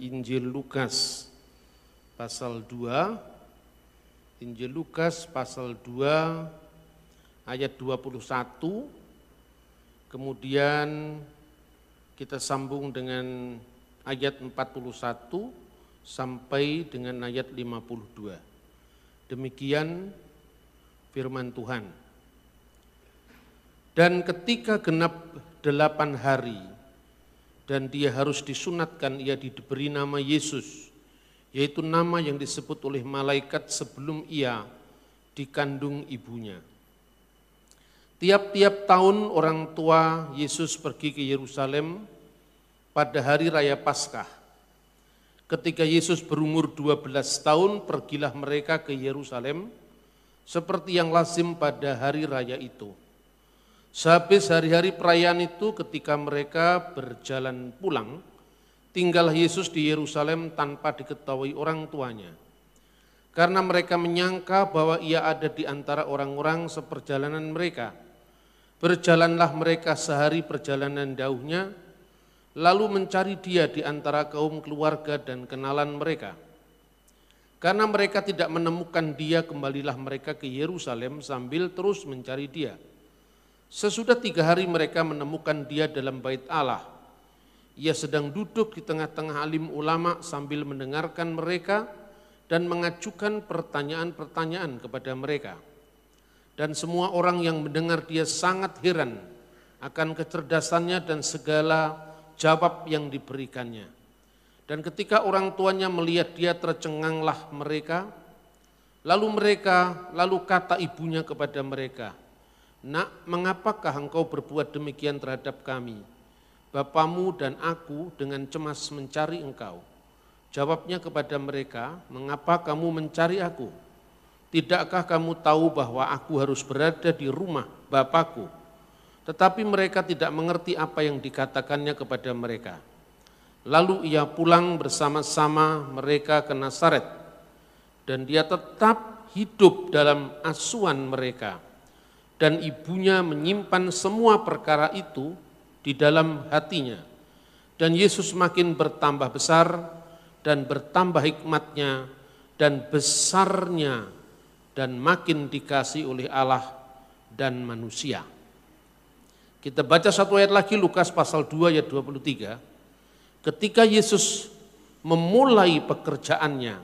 dari Injil Lukas pasal 2, Injil Lukas pasal 2 ayat 21, kemudian kita sambung dengan ayat 41 sampai dengan ayat 52. Demikian firman Tuhan. Dan ketika genap 8 hari dan dia harus disunatkan, ia diberi nama Yesus, yaitu nama yang disebut oleh malaikat sebelum ia dikandung ibunya. Tiap-tiap tahun orang tua Yesus pergi ke Yerusalem pada hari raya Paskah. Ketika Yesus berumur 12 tahun, pergilah mereka ke Yerusalem seperti yang lazim pada hari raya itu. Sehabis hari-hari perayaan itu, ketika mereka berjalan pulang, tinggallah Yesus di Yerusalem tanpa diketahui orang tuanya. Karena mereka menyangka bahwa ia ada di antara orang-orang seperjalanan mereka. Berjalanlah mereka sehari perjalanan jauhnya, lalu mencari dia di antara kaum keluarga dan kenalan mereka. Karena mereka tidak menemukan dia, kembalilah mereka ke Yerusalem sambil terus mencari dia. Sesudah 3 hari mereka menemukan dia dalam bait Allah. Ia sedang duduk di tengah-tengah alim ulama sambil mendengarkan mereka dan mengajukan pertanyaan-pertanyaan kepada mereka. Dan semua orang yang mendengar dia sangat heran akan kecerdasannya dan segala jawab yang diberikannya. Dan ketika orang tuanya melihat dia, tercenganglah mereka. Lalu kata ibunya kepada mereka, "Nak, mengapakah engkau berbuat demikian terhadap kami? Bapamu dan aku dengan cemas mencari engkau." Jawabnya kepada mereka, "Mengapa kamu mencari aku? Tidakkah kamu tahu bahwa aku harus berada di rumah Bapakku?" Tetapi mereka tidak mengerti apa yang dikatakannya kepada mereka. Lalu ia pulang bersama-sama mereka ke Nazaret, dan dia tetap hidup dalam asuhan mereka. Dan ibunya menyimpan semua perkara itu di dalam hatinya. Dan Yesus makin bertambah besar dan bertambah hikmatnya dan besarnya, dan makin dikasihi oleh Allah dan manusia. Kita baca satu ayat lagi, Lukas pasal 2 ayat 23. Ketika Yesus memulai pekerjaannya,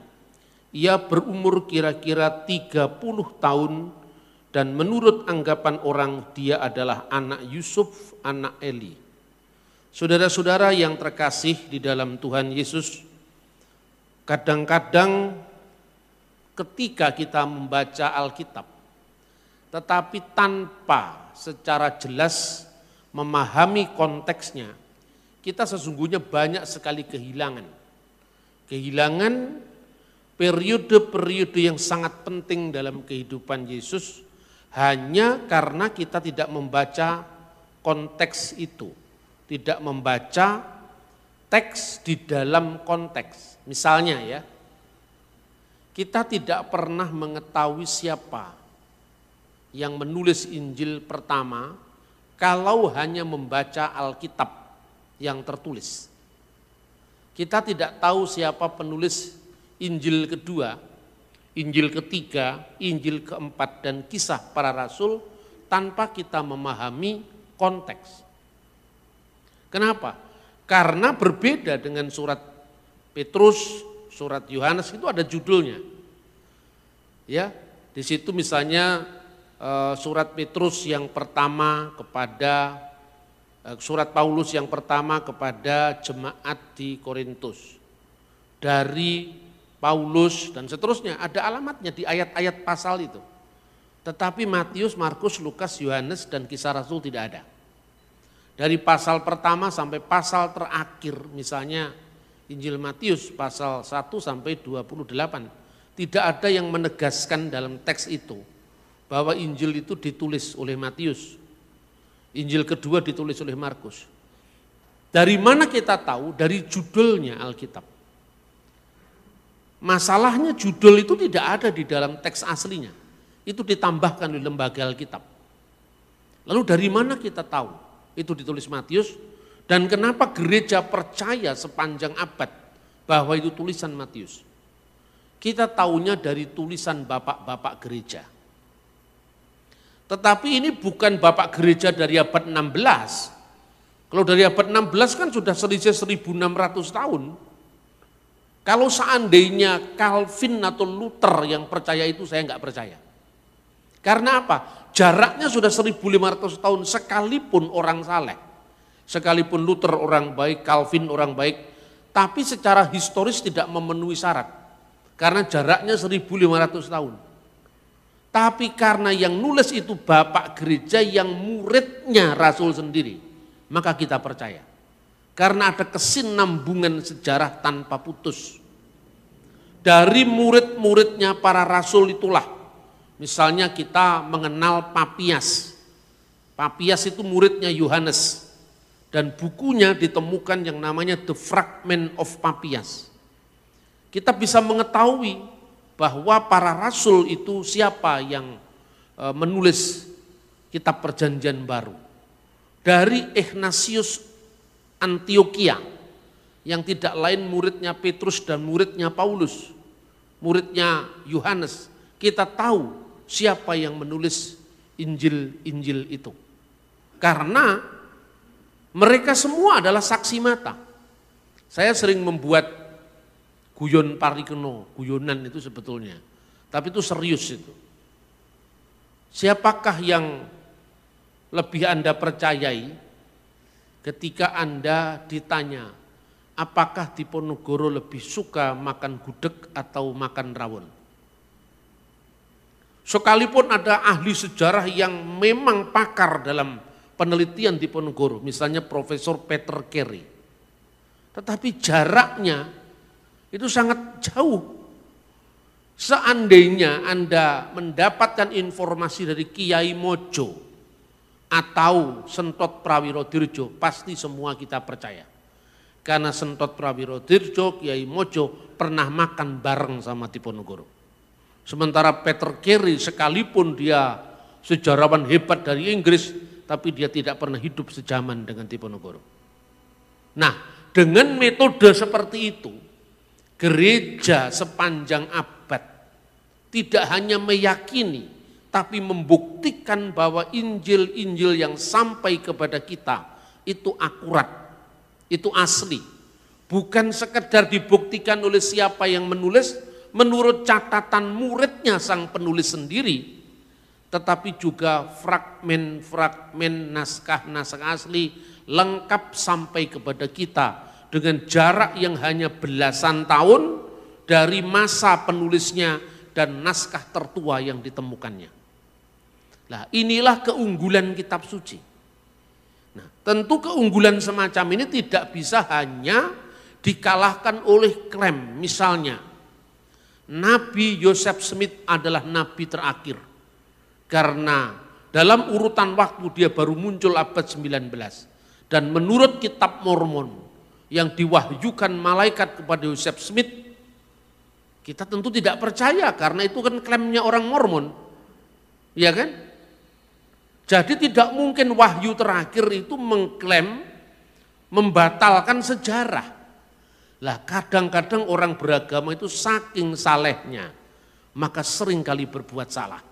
ia berumur kira-kira 30 tahun dan menurut anggapan orang dia adalah anak Yusuf, anak Eli. Saudara-saudara yang terkasih di dalam Tuhan Yesus, kadang-kadang ketika kita membaca Alkitab, tetapi tanpa secara jelas memahami konteksnya, kita sesungguhnya banyak sekali kehilangan periode-periode yang sangat penting dalam kehidupan Yesus, hanya karena kita tidak membaca konteks itu, tidak membaca teks di dalam konteks. Misalnya ya, kita tidak pernah mengetahui siapa yang menulis Injil pertama kalau hanya membaca Alkitab yang tertulis. Kita tidak tahu siapa penulis Injil kedua, Injil ketiga, Injil keempat, dan kisah para rasul tanpa kita memahami konteks. Kenapa? Karena berbeda dengan surat Petrus, surat Yohanes itu ada judulnya. Ya, di situ misalnya surat Petrus yang pertama kepada surat Paulus yang pertama kepada jemaat di Korintus, dari Paulus dan seterusnya, ada alamatnya di ayat-ayat pasal itu. Tetapi Matius, Markus, Lukas, Yohanes dan Kisah Rasul tidak ada. Dari pasal pertama sampai pasal terakhir, misalnya Injil Matius pasal 1 sampai 28, tidak ada yang menegaskan dalam teks itu bahwa Injil itu ditulis oleh Matius, Injil kedua ditulis oleh Markus. Dari mana kita tahu? Dari judulnya Alkitab. Masalahnya judul itu tidak ada di dalam teks aslinya, itu ditambahkan oleh lembaga Alkitab. Lalu dari mana kita tahu itu ditulis Matius, dan kenapa gereja percaya sepanjang abad bahwa itu tulisan Matius. Kita taunya dari tulisan bapak-bapak gereja. Tetapi ini bukan bapak gereja dari abad 16. Kalau dari abad 16 kan sudah selisih 1600 tahun. Kalau seandainya Calvin atau Luther yang percaya itu, saya enggak percaya. Karena apa? Jaraknya sudah 1500 tahun sekalipun orang saleh. Sekalipun Luther orang baik, Calvin orang baik, tapi secara historis tidak memenuhi syarat. Karena jaraknya 1500 tahun. Tapi karena yang nulis itu bapak gereja yang muridnya Rasul sendiri, maka kita percaya. Karena ada kesinambungan sejarah tanpa putus. Dari murid-muridnya para rasul itulah, misalnya kita mengenal Papias. Papias itu muridnya Yohanes. Dan bukunya ditemukan yang namanya The Fragment of Papias. Kita bisa mengetahui bahwa para rasul itu siapa yang menulis kitab perjanjian baru. Dari Ignatius Antioquia, yang tidak lain muridnya Petrus dan muridnya Paulus, muridnya Yohanes, kita tahu siapa yang menulis Injil-Injil itu. Karena mereka semua adalah saksi mata. Saya sering membuat guyon parikeno, guyonan itu sebetulnya. Tapi itu serius itu. Siapakah yang lebih Anda percayai ketika Anda ditanya, apakah Diponegoro lebih suka makan gudeg atau makan rawon? Sekalipun ada ahli sejarah yang memang pakar dalam penelitian Diponegoro, misalnya Profesor Peter Carey. Tetapi jaraknya itu sangat jauh. Seandainya Anda mendapatkan informasi dari Kiai Mojo atau Sentot Prawirodirjo, pasti semua kita percaya. Karena Sentot Prawirodirjo, Kiai Mojo pernah makan bareng sama Diponegoro. Sementara Peter Carey sekalipun dia sejarawan hebat dari Inggris, tapi dia tidak pernah hidup sejaman dengan Diponegoro. Nah, dengan metode seperti itu, gereja sepanjang abad tidak hanya meyakini, tapi membuktikan bahwa Injil-Injil yang sampai kepada kita itu akurat, itu asli. Bukan sekedar dibuktikan oleh siapa yang menulis, menurut catatan muridnya sang penulis sendiri, tetapi juga fragmen-fragmen naskah-naskah asli lengkap sampai kepada kita dengan jarak yang hanya belasan tahun dari masa penulisnya dan naskah tertua yang ditemukannya. Nah, inilah keunggulan kitab suci. Nah, tentu keunggulan semacam ini tidak bisa hanya dikalahkan oleh klaim. Misalnya, Nabi Joseph Smith adalah nabi terakhir. Karena dalam urutan waktu dia baru muncul abad 19. Dan menurut kitab Mormon, yang diwahyukan malaikat kepada Joseph Smith, kita tentu tidak percaya karena itu kan klaimnya orang Mormon, ya kan? Jadi tidak mungkin wahyu terakhir itu mengklaim membatalkan sejarah. Lah kadang-kadang orang beragama itu saking salehnya, maka sering kali berbuat salah.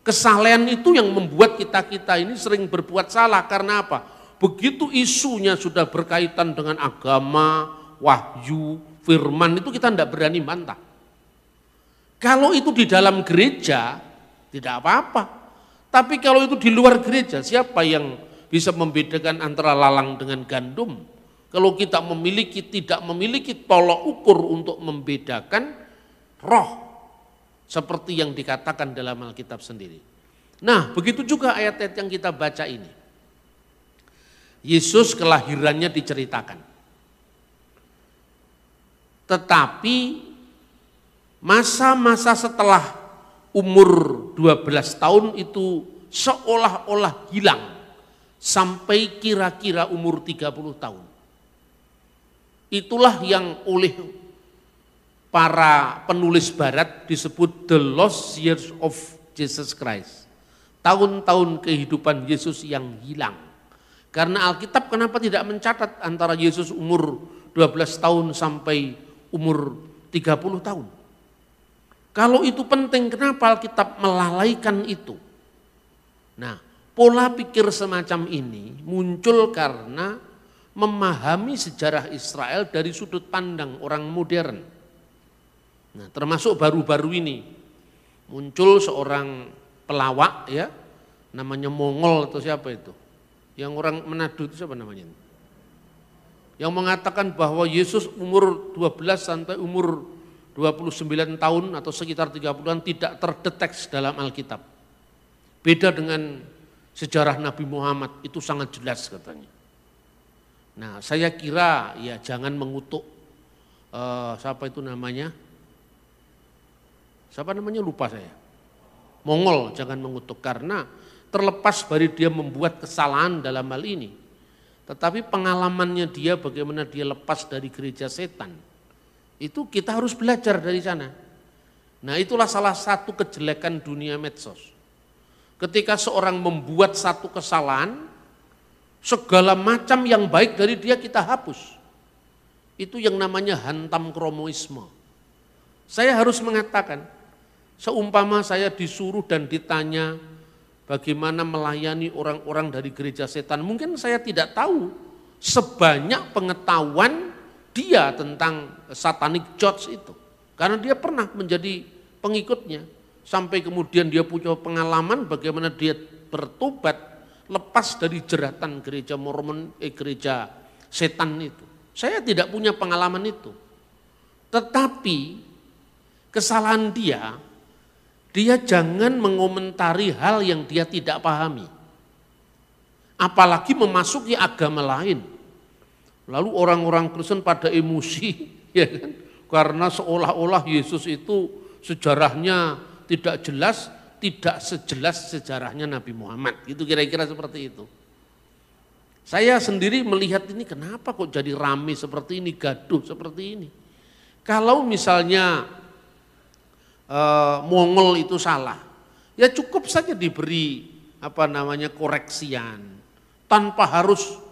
Kesalehan itu yang membuat kita-kita ini sering berbuat salah karena apa? Begitu isunya sudah berkaitan dengan agama, wahyu, firman, itu kita tidak berani bantah. Kalau itu di dalam gereja, tidak apa-apa. Tapi kalau itu di luar gereja, siapa yang bisa membedakan antara lalang dengan gandum? Kalau kita tidak memiliki tolok ukur untuk membedakan roh, seperti yang dikatakan dalam Alkitab sendiri. Nah, begitu juga ayat-ayat yang kita baca ini. Yesus kelahirannya diceritakan. Tetapi masa-masa setelah umur 12 tahun itu seolah-olah hilang sampai kira-kira umur 30 tahun. Itulah yang oleh para penulis barat disebut the lost years of Jesus Christ. Tahun-tahun kehidupan Yesus yang hilang. Karena Alkitab kenapa tidak mencatat antara Yesus umur 12 tahun sampai umur 30 tahun. Kalau itu penting, kenapa Alkitab melalaikan itu? Nah, pola pikir semacam ini muncul karena memahami sejarah Israel dari sudut pandang orang modern. Nah, termasuk baru-baru ini muncul seorang pelawak ya, namanya Mongol atau siapa itu? Yang orang Manado itu siapa namanya? Yang mengatakan bahwa Yesus umur 12 sampai umur 29 tahun atau sekitar 30-an tidak terdeteksi dalam Alkitab. Beda dengan sejarah Nabi Muhammad, itu sangat jelas katanya. Nah, saya kira ya jangan mengutuk siapa itu namanya? Siapa namanya lupa saya. Mongol jangan mengutuk karena terlepas dari dia membuat kesalahan dalam hal ini. Tetapi pengalamannya dia bagaimana dia lepas dari gereja setan. Itu kita harus belajar dari sana. Nah, itulah salah satu kejelekan dunia medsos. Ketika seorang membuat satu kesalahan, segala macam yang baik dari dia kita hapus. Itu yang namanya hantam kromoisme. Saya harus mengatakan, seumpama saya disuruh dan ditanya bagaimana melayani orang-orang dari gereja setan, mungkin saya tidak tahu sebanyak pengetahuan dia tentang satanic church itu. Karena dia pernah menjadi pengikutnya. Sampai kemudian dia punya pengalaman bagaimana dia bertobat lepas dari jeratan gereja Mormon, gereja setan itu. Saya tidak punya pengalaman itu. Tetapi kesalahan dia jangan mengomentari hal yang dia tidak pahami. Apalagi memasuki agama lain. Lalu orang-orang Kristen pada emosi, ya kan? Karena seolah-olah Yesus itu sejarahnya tidak jelas, tidak sejelas sejarahnya Nabi Muhammad. Gitu kira-kira seperti itu. Saya sendiri melihat ini kenapa kok jadi rame seperti ini, gaduh seperti ini. Kalau misalnya Mongol itu salah, ya cukup saja diberi koreksian, tanpa harus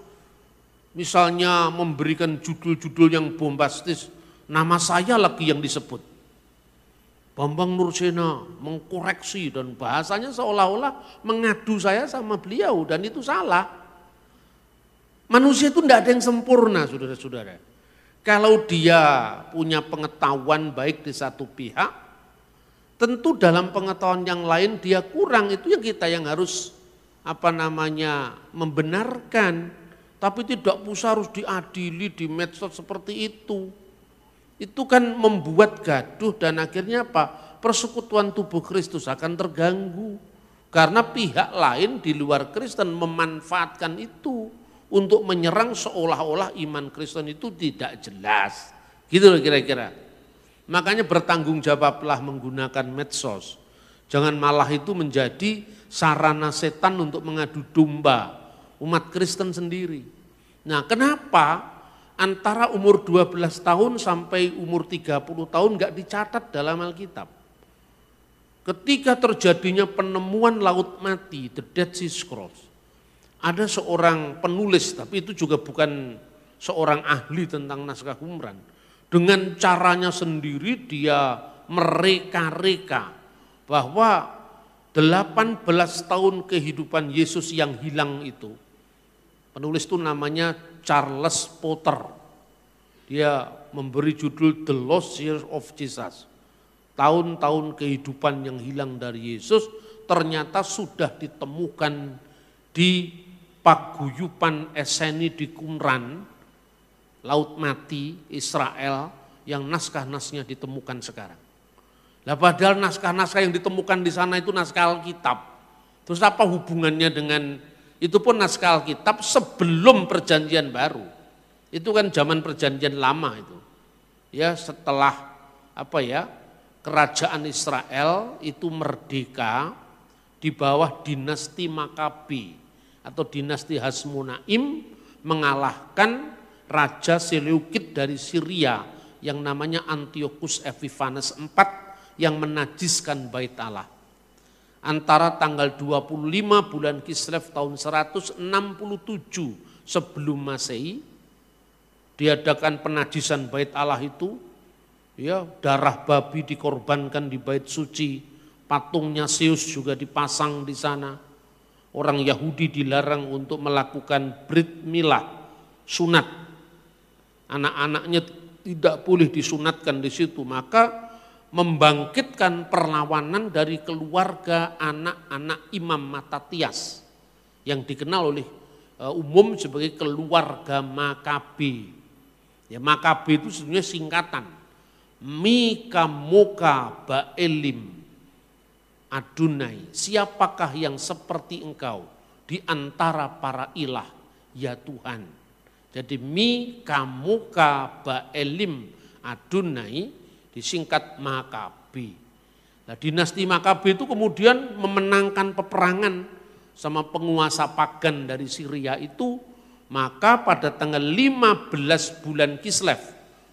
misalnya memberikan judul-judul yang bombastis, nama saya lagi yang disebut. Bambang Nursena mengkoreksi dan bahasanya seolah-olah mengadu saya sama beliau dan itu salah. Manusia itu tidak ada yang sempurna, saudara-saudara. Kalau dia punya pengetahuan baik di satu pihak, tentu dalam pengetahuan yang lain dia kurang, itu yang kita yang harus membenarkan. Tapi tidak usah harus diadili di medsos seperti itu. Itu kan membuat gaduh dan akhirnya persekutuan tubuh Kristus akan terganggu. Karena pihak lain di luar Kristen memanfaatkan itu untuk menyerang seolah-olah iman Kristen itu tidak jelas. Gitu loh kira-kira. Makanya bertanggung jawablah menggunakan medsos. Jangan malah itu menjadi sarana setan untuk mengadu domba umat Kristen sendiri. Nah, kenapa antara umur 12 tahun sampai umur 30 tahun enggak dicatat dalam Alkitab? Ketika terjadinya penemuan laut mati, the Dead Sea Scrolls, ada seorang penulis, tapi itu juga bukan seorang ahli tentang naskah Qumran. Dengan caranya sendiri dia mereka-reka bahwa 18 tahun kehidupan Yesus yang hilang itu, penulis itu namanya Charles Potter. Dia memberi judul The Lost Years of Jesus. Tahun-tahun kehidupan yang hilang dari Yesus ternyata sudah ditemukan di paguyuban Esseni di Qumran, Laut Mati, Israel, yang naskah-naskahnya ditemukan sekarang. Nah, padahal naskah-naskah yang ditemukan di sana itu naskah Alkitab. Terus apa hubungannya dengan itu pun naskah Alkitab sebelum perjanjian baru. Itu kan zaman perjanjian lama itu. Ya, setelah kerajaan Israel itu merdeka di bawah dinasti Makabi atau dinasti Hasmonaim mengalahkan Raja Seleukid dari Syria yang namanya Antiochus Epiphanes IV yang menajiskan Bait Allah. Antara tanggal 25 bulan Kislev tahun 167 sebelum Masehi diadakan penajisan bait Allah itu, ya, darah babi dikorbankan di bait suci, patungnya Zeus juga dipasang di sana. Orang Yahudi dilarang untuk melakukan brit milah, sunat. Anak-anaknya tidak boleh disunatkan di situ, maka membangkitkan perlawanan dari keluarga anak-anak Imam Matatias yang dikenal oleh umum sebagai keluarga Makabe. Ya, Makabe itu sebenarnya singkatan Mika Moka Baelim Adunai, siapakah yang seperti engkau di antara para ilah, ya Tuhan. Jadi Mika Moka Baelim Adunai disingkat Makabe. Nah, dinasti Makabe itu kemudian memenangkan peperangan sama penguasa pagan dari Syria itu, maka pada tanggal 15 bulan Kislev,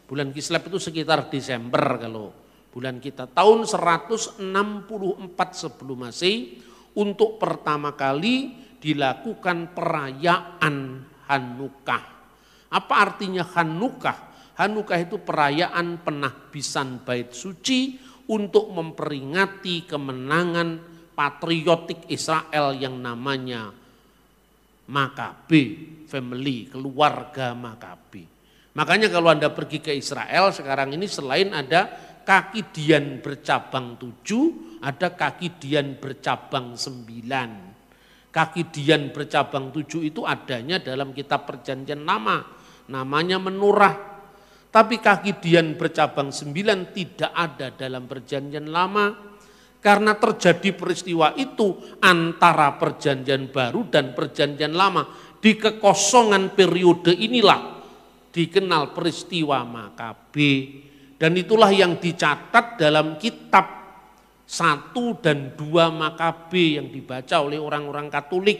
bulan Kislev itu sekitar Desember kalau bulan kita, tahun 164 sebelum Masehi, untuk pertama kali dilakukan perayaan Hanukkah. Apa artinya Hanukkah? Hanukkah itu perayaan penahbisan bait suci untuk memperingati kemenangan patriotik Israel yang namanya Makabe family, keluarga Makabe. Makanya kalau Anda pergi ke Israel sekarang ini, selain ada kaki dian bercabang 7, ada kaki dian bercabang 9. Kaki dian bercabang 7 itu adanya dalam kitab Perjanjian Lama, namanya menorah. Tapi kaki dian bercabang 9 tidak ada dalam Perjanjian Lama, karena terjadi peristiwa itu antara Perjanjian Baru dan Perjanjian Lama. Di kekosongan periode inilah dikenal peristiwa Makabe. Dan itulah yang dicatat dalam kitab 1 dan 2 Makabe yang dibaca oleh orang-orang Katolik.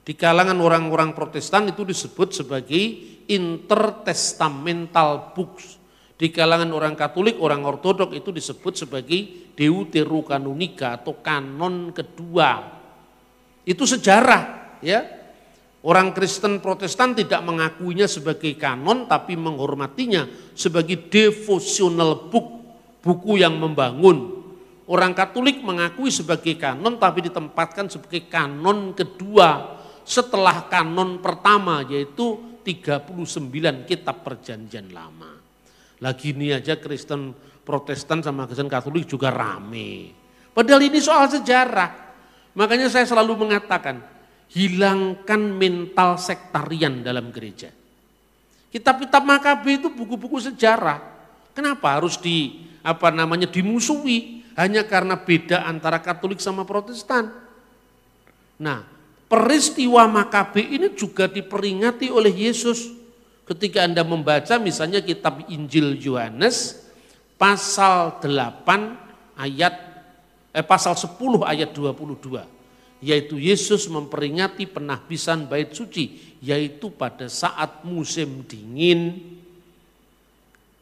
Di kalangan orang-orang Protestan itu disebut sebagai intertestamental books. Di kalangan orang Katolik, orang Ortodok itu disebut sebagai Deuterokanonika atau kanon kedua. Itu sejarah, ya. Orang Kristen Protestan tidak mengakuinya sebagai kanon, tapi menghormatinya sebagai devotional book, buku yang membangun. Orang Katolik mengakui sebagai kanon, tapi ditempatkan sebagai kanon kedua setelah kanon pertama, yaitu 39 kitab Perjanjian Lama. Lagi ini aja Kristen Protestan sama Kristen Katolik juga rame. Padahal ini soal sejarah. Makanya saya selalu mengatakan, hilangkan mental sektarian dalam gereja. Kitab-kitab Makabe itu buku-buku sejarah. Kenapa harus dimusuhi hanya karena beda antara Katolik sama Protestan? Nah, peristiwa Makabe ini juga diperingati oleh Yesus. Ketika Anda membaca misalnya kitab Injil Yohanes pasal 10 ayat 22, yaitu Yesus memperingati penahbisan bait suci, yaitu pada saat musim dingin.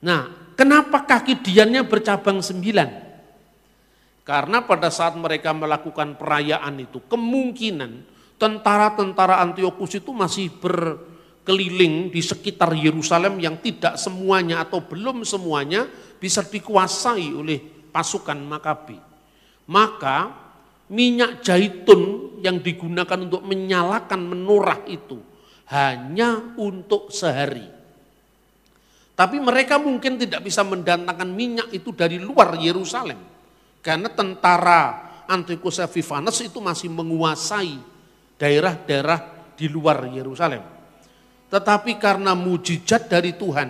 Nah, kenapa kaki diannya bercabang 9? Karena pada saat mereka melakukan perayaan itu, kemungkinan tentara-tentara Antiochus itu masih berkeliling di sekitar Yerusalem yang tidak semuanya atau belum semuanya bisa dikuasai oleh pasukan Makabe. Maka minyak zaitun yang digunakan untuk menyalakan menorah itu hanya untuk sehari. Tapi mereka mungkin tidak bisa mendatangkan minyak itu dari luar Yerusalem. Karena tentara Antiochus Epiphanes itu masih menguasai daerah-daerah di luar Yerusalem. Tetapi karena mujizat dari Tuhan,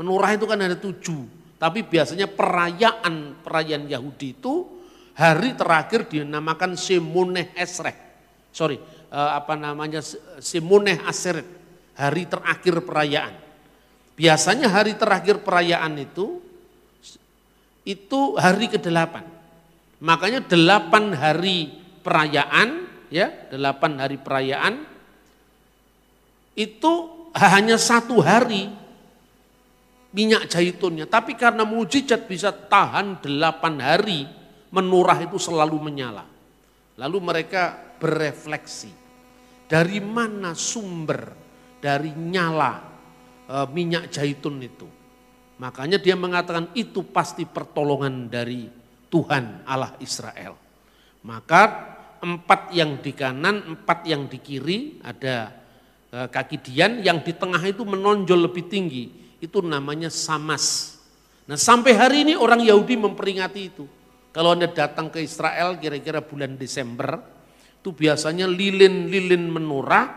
menorah itu kan ada 7. Tapi biasanya perayaan Yahudi itu hari terakhir dinamakan Shemoneh Esrei. Shemoneh Aseret, hari terakhir perayaan. Biasanya hari terakhir perayaan itu hari ke-8. Makanya 8 hari perayaan, ya, 8 hari perayaan itu hanya 1 hari minyak zaitunnya. Tapi karena mujizat bisa tahan 8 hari, menorah itu selalu menyala. Lalu mereka berefleksi, dari mana sumber dari nyala minyak zaitun itu. Makanya dia mengatakan itu pasti pertolongan dari Tuhan Allah Israel. Maka 4 yang di kanan, 4 yang di kiri, ada kaki Dian, yang di tengah itu menonjol lebih tinggi, itu namanya Samas. Nah sampai hari ini orang Yahudi memperingati itu. Kalau Anda datang ke Israel kira-kira bulan Desember, itu biasanya lilin-lilin menorah,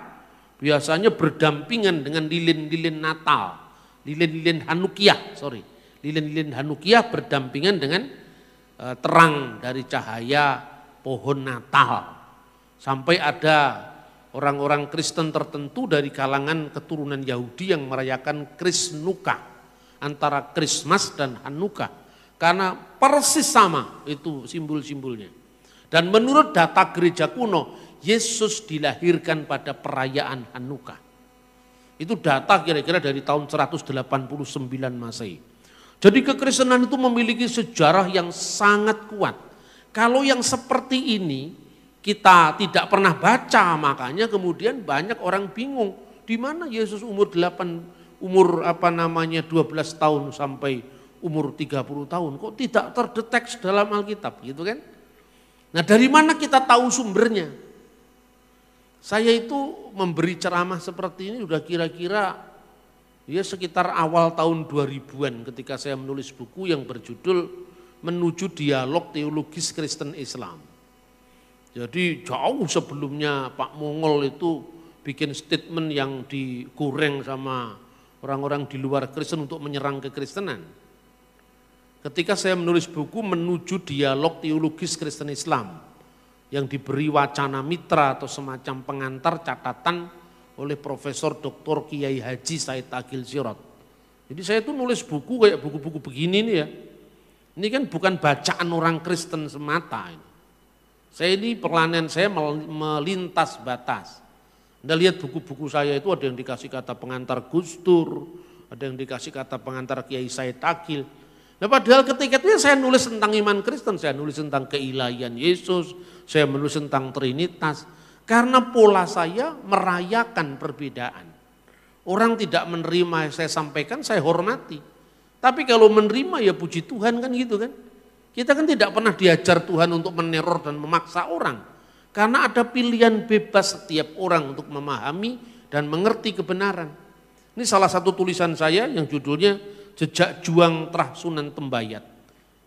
biasanya berdampingan dengan lilin-lilin Natal, lilin-lilin Hanukiah berdampingan dengan terang dari cahaya pohon Natal. Sampai ada orang-orang Kristen tertentu dari kalangan keturunan Yahudi yang merayakan Krisnuka, antara Christmas dan Hanukkah, karena persis sama itu simbol-simbolnya. Dan menurut data gereja kuno, Yesus dilahirkan pada perayaan Hanukkah. Itu data kira-kira dari tahun 189 Masehi. Jadi kekristenan itu memiliki sejarah yang sangat kuat. Kalau yang seperti ini kita tidak pernah baca, makanya kemudian banyak orang bingung. Di mana Yesus umur 12 tahun sampai umur 30 tahun kok tidak terdeteksi dalam Alkitab gitu kan? Nah, dari mana kita tahu sumbernya? Saya itu memberi ceramah seperti ini udah kira-kira ya sekitar awal tahun 2000-an ketika saya menulis buku yang berjudul Menuju Dialog Teologis Kristen Islam. Jadi jauh sebelumnya Pak Mongol itu bikin statement yang digoreng sama orang-orang di luar Kristen untuk menyerang kekristenan. Ketika saya menulis buku Menuju Dialog Teologis Kristen Islam, yang diberi wacana mitra atau semacam pengantar catatan oleh Profesor Dr. Kiai Haji Said Agil Sirot. Jadi saya itu nulis buku kayak buku-buku begini nih ya. Ini kan bukan bacaan orang Kristen semata. Saya ini perlahan saya melintas batas. Anda lihat buku-buku saya itu ada yang dikasih kata pengantar Gus Dur, ada yang dikasih kata pengantar Kiai Said Agil. Nah padahal ketika itu saya nulis tentang iman Kristen, saya nulis tentang keilahian Yesus, saya menulis tentang Trinitas. Karena pola saya merayakan perbedaan. Orang tidak menerima saya sampaikan, saya hormati. Tapi kalau menerima ya puji Tuhan kan gitu kan. Kita kan tidak pernah diajar Tuhan untuk meneror dan memaksa orang. Karena ada pilihan bebas setiap orang untuk memahami dan mengerti kebenaran. Ini salah satu tulisan saya yang judulnya Jejak Juang Trah Sunan Tembayat.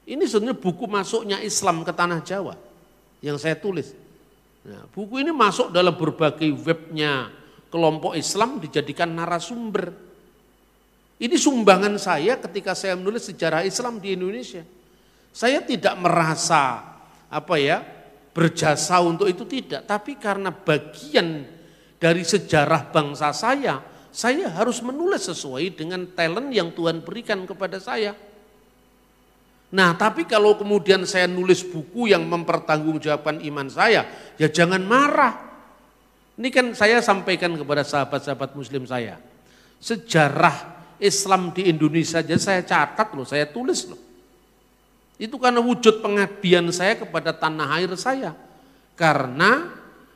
Ini sebenarnya buku masuknya Islam ke Tanah Jawa yang saya tulis. Nah, buku ini masuk dalam berbagai webnya kelompok Islam dijadikan narasumber. Ini sumbangan saya ketika saya menulis sejarah Islam di Indonesia. Saya tidak merasa berjasa untuk itu tidak, tapi karena bagian dari sejarah bangsa saya harus menulis sesuai dengan talent yang Tuhan berikan kepada saya. Nah, tapi kalau kemudian saya nulis buku yang mempertanggungjawabkan iman saya, ya jangan marah. Ini kan saya sampaikan kepada sahabat-sahabat muslim saya. Sejarah Islam di Indonesia aja saya catat loh, saya tulis loh. Itu karena wujud pengabdian saya kepada tanah air saya. Karena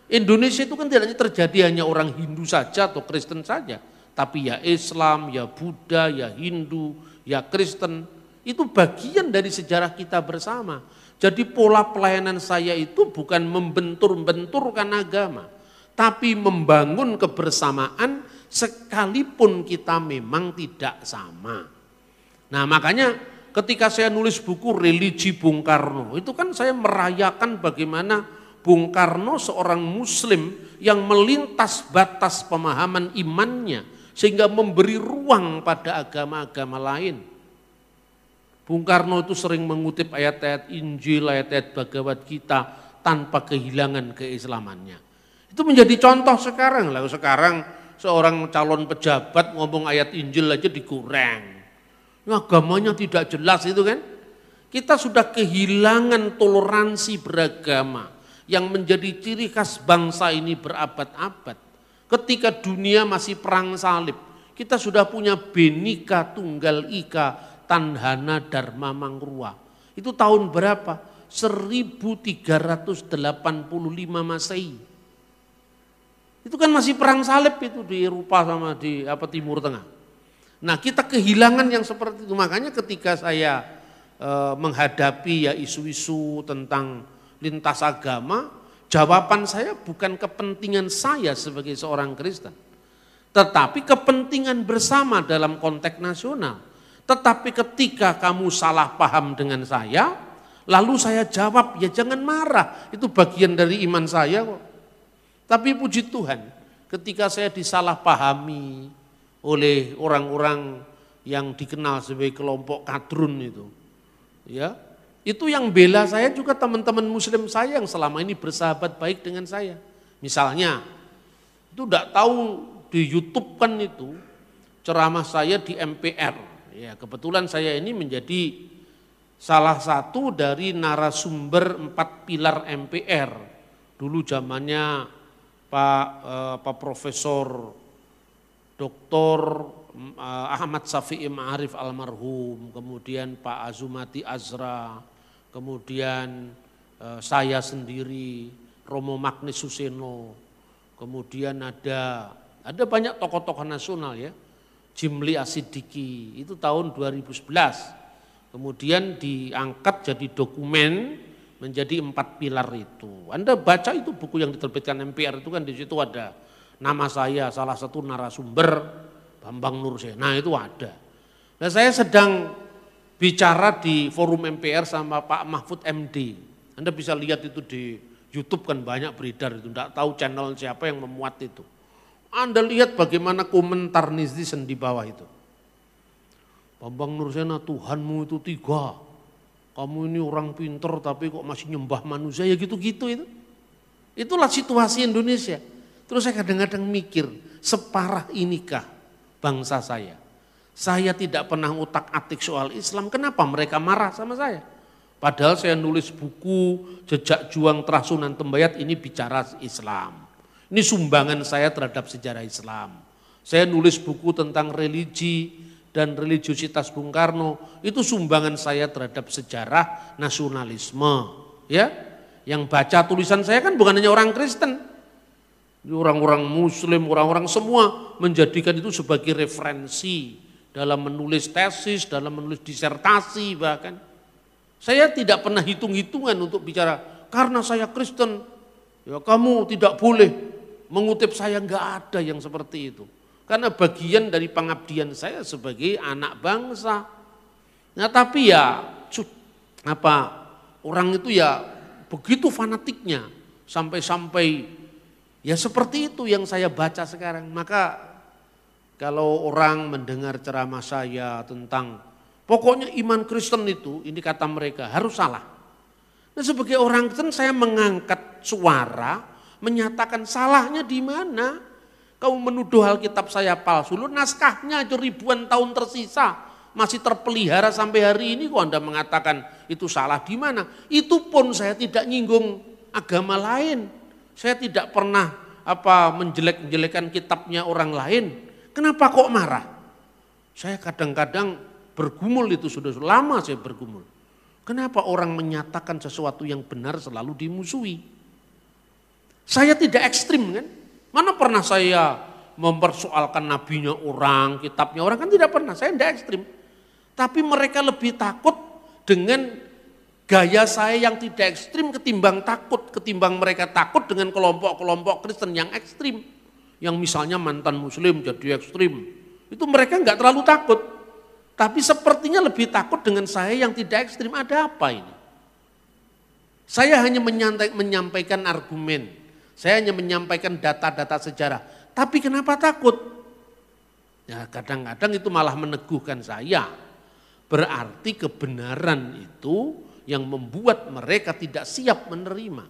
Indonesia itu kan tidak hanya terjadi hanya orang Hindu saja atau Kristen saja. Tapi ya Islam, ya Buddha, ya Hindu, ya Kristen. Itu bagian dari sejarah kita bersama. Jadi pola pelayanan saya itu bukan membentur-benturkan agama. Tapi membangun kebersamaan sekalipun kita memang tidak sama. Nah makanya ketika saya nulis buku Religi Bung Karno, itu kan saya merayakan bagaimana Bung Karno seorang muslim yang melintas batas pemahaman imannya sehingga memberi ruang pada agama-agama lain. Bung Karno itu sering mengutip ayat-ayat Injil, ayat-ayat Bhagavad Gita tanpa kehilangan keislamannya. Itu menjadi contoh sekarang. Lalu sekarang seorang calon pejabat ngomong ayat Injil aja digoreng. Agamanya tidak jelas itu kan. Kita sudah kehilangan toleransi beragama yang menjadi ciri khas bangsa ini berabad-abad. Ketika dunia masih perang salib, kita sudah punya Bhinneka Tunggal Ika Tandhana Dharma Mangrua. Itu tahun berapa? 1385 Masehi. Itu kan masih perang salib itu di Eropa sama di Timur Tengah. Nah, kita kehilangan yang seperti itu. Makanya ketika saya menghadapi ya isu-isu tentang lintas agama, jawaban saya bukan kepentingan saya sebagai seorang Kristen, tetapi kepentingan bersama dalam konteks nasional. Tetapi ketika kamu salah paham dengan saya, lalu saya jawab, ya jangan marah, itu bagian dari iman saya kok. Tapi puji Tuhan, ketika saya disalahpahami oleh orang-orang yang dikenal sebagai kelompok kadrun itu, ya, itu yang bela saya juga teman-teman muslim saya yang selama ini bersahabat baik dengan saya. Misalnya, itu tidak tahu di YouTube kan itu ceramah saya di MPR. Ya, kebetulan saya ini menjadi salah satu dari narasumber 4 pilar MPR. Dulu zamannya Pak Profesor Dr. Ahmad Syafi'i Ma'arif almarhum, kemudian Pak Azumati Azra, kemudian saya sendiri, Romo Magnis Suseno, kemudian ada banyak tokoh-tokoh nasional ya, Jimli Asidiki, itu tahun 2011. Kemudian diangkat jadi dokumen menjadi 4 pilar itu. Anda baca itu buku yang diterbitkan MPR itu kan di situ ada nama saya, salah satu narasumber Bambang Nursena itu ada. Nah, saya sedang bicara di forum MPR sama Pak Mahfud MD. Anda bisa lihat itu di YouTube kan banyak beredar itu, enggak tahu channel siapa yang memuat itu. Anda lihat bagaimana komentar netizen di bawah itu. Bambang Nursena, Tuhanmu itu 3. Kamu ini orang pinter tapi kok masih nyembah manusia, ya gitu-gitu itu. Itulah situasi Indonesia. Terus saya kadang-kadang mikir, separah inikah bangsa saya? Saya tidak pernah utak-atik soal Islam, kenapa mereka marah sama saya? Padahal saya nulis buku Jejak Juang Terah Sunan Tembayat ini bicara Islam. Ini sumbangan saya terhadap sejarah Islam. Saya nulis buku tentang religi dan religiositas Bung Karno, itu sumbangan saya terhadap sejarah nasionalisme. Ya, yang baca tulisan saya kan bukan hanya orang Kristen, orang-orang Muslim, orang-orang semua menjadikan itu sebagai referensi dalam menulis tesis, dalam menulis disertasi bahkan. Saya tidak pernah hitung-hitungan untuk bicara karena saya Kristen, ya kamu tidak boleh mengutip saya, enggak ada yang seperti itu. Karena bagian dari pengabdian saya sebagai anak bangsa. Nah, tapi ya orang itu ya begitu fanatiknya sampai ya seperti itu yang saya baca sekarang. Maka kalau orang mendengar ceramah saya tentang pokoknya iman Kristen itu, ini kata mereka harus salah. Nah, sebagai orang Kristen saya mengangkat suara menyatakan salahnya di mana? Kamu menuduh Alkitab saya palsu, lu naskahnya aja ribuan tahun tersisa, masih terpelihara sampai hari ini kok Anda mengatakan itu salah di mana? Itu pun saya tidak nyinggung agama lain. Saya tidak pernah menjelek-jelekan kitabnya orang lain. Kenapa kok marah? Saya kadang-kadang bergumul itu sudah lama saya bergumul. Kenapa orang menyatakan sesuatu yang benar selalu dimusuhi? Saya tidak ekstrim kan? Mana pernah saya mempersoalkan nabinya orang, kitabnya orang, kan tidak pernah, saya tidak ekstrim. Tapi mereka lebih takut dengan gaya saya yang tidak ekstrim ketimbang mereka takut dengan kelompok-kelompok Kristen yang ekstrim. Yang misalnya mantan muslim jadi ekstrim. Itu mereka enggak terlalu takut. Tapi sepertinya lebih takut dengan saya yang tidak ekstrim. Ada apa ini? Saya hanya menyampaikan argumen. Saya hanya menyampaikan data-data sejarah. Tapi kenapa takut? Ya kadang-kadang itu malah meneguhkan saya. Berarti kebenaran itu yang membuat mereka tidak siap menerima.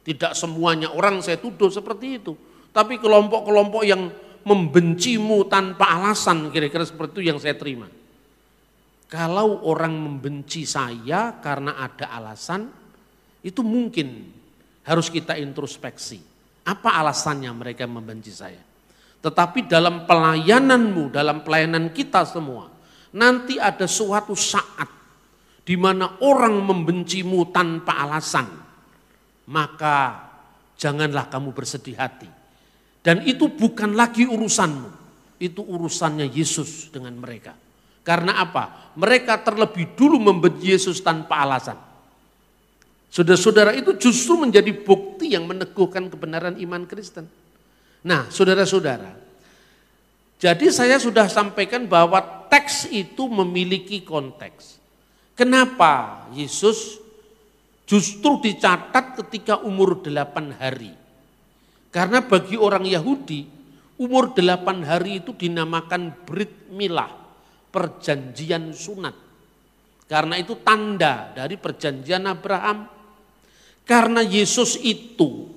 Tidak semuanya orang saya tuduh seperti itu. Tapi kelompok-kelompok yang membencimu tanpa alasan, kira-kira seperti itu yang saya terima. Kalau orang membenci saya karena ada alasan, itu mungkin harus kita introspeksi. Apa alasannya mereka membenci saya? Tetapi dalam pelayananmu, dalam pelayanan kita semua, nanti ada suatu saat di mana orang membencimu tanpa alasan, maka janganlah kamu bersedih hati. Dan itu bukan lagi urusanmu. itu urusannya Yesus dengan mereka. Karena apa? Mereka terlebih dulu membenci Yesus tanpa alasan. Saudara-saudara, itu justru menjadi bukti yang meneguhkan kebenaran iman Kristen. Nah, saudara-saudara, jadi saya sudah sampaikan bahwa teks itu memiliki konteks. Kenapa Yesus justru dicatat ketika umur 8 hari? Karena bagi orang Yahudi, umur 8 hari itu dinamakan Brit Milah, perjanjian sunat. Karena itu tanda dari perjanjian Abraham. Karena Yesus itu,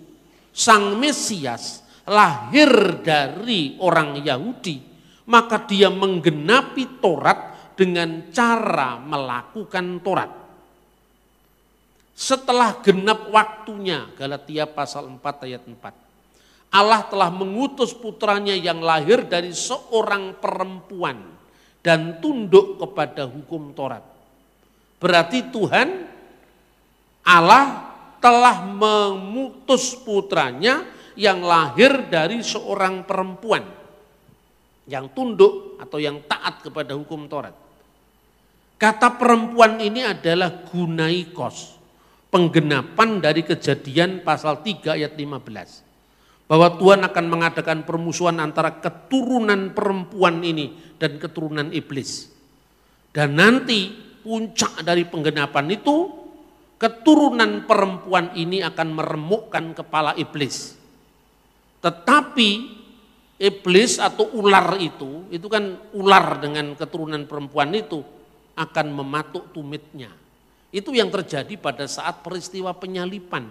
Sang Mesias, lahir dari orang Yahudi, maka dia menggenapi Taurat dengan cara melakukan Taurat. Setelah genap waktunya, Galatia pasal 4 ayat 4, Allah telah mengutus putranya yang lahir dari seorang perempuan dan tunduk kepada hukum Taurat. Berarti Tuhan Allah telah mengutus putranya yang lahir dari seorang perempuan yang tunduk atau yang taat kepada hukum Taurat. Kata perempuan ini adalah gunaikos, penggenapan dari Kejadian pasal 3 ayat 15. Bahwa Tuhan akan mengadakan permusuhan antara keturunan perempuan ini dan keturunan iblis. Dan nanti puncak dari penggenapan itu, keturunan perempuan ini akan meremukkan kepala iblis. Tetapi iblis atau ular itu kan ular dengan keturunan perempuan itu akan mematuk tumitnya. Itu yang terjadi pada saat peristiwa penyalipan.